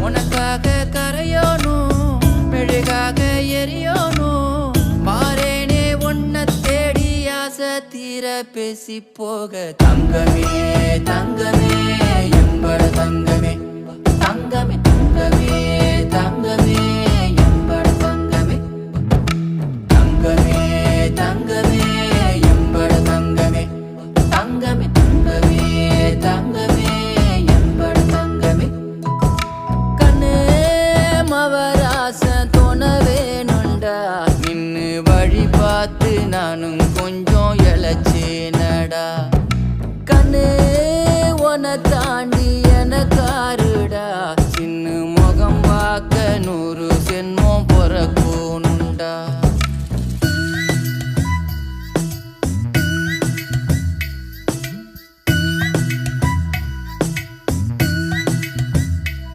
உனக்காக கரையோனும் மெழுகாக எரியோனும் மாறேனே உன்னை தேடி ஆசை தீர பேசி போக தங்கமே தங்கமே எம்பட தங்கமே